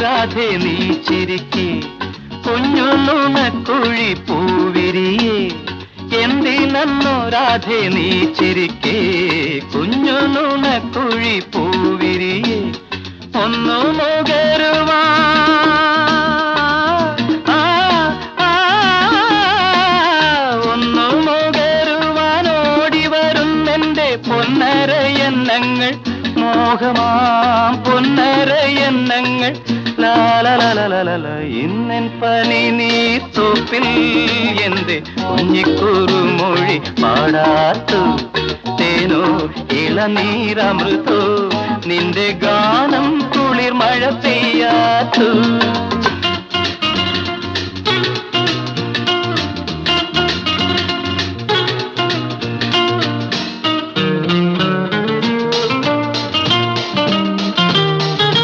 രാധേ നീ ചിരിക്കേ കുഞ്ഞു നുണക്കുഴി പൂവിരിയേ എന്തിനോ രാധേ നീ ചിരിക്കേ കുഞ്ഞു നുണക്കുഴി പൂവിരിയേ ഒന്നു മുകരുവാ ഒന്നു മുകരുവാനോടി വരുന്നെന്റെ പൊന്നരയന്നങ്ങൾ മോഹമാം പൊന്നരയന്നങ്ങൾ ലാലലലലല ഇന്നൻ പനി നീ തോപ്പിൽ എന്റെ കുഞ്ഞിക്കുറുമൊഴി പാടാത്തു തേനോ ഇളനീരമൃതോ നിന്റെ ഗാനം കുളിർ മഴ പെയ്യാത്തു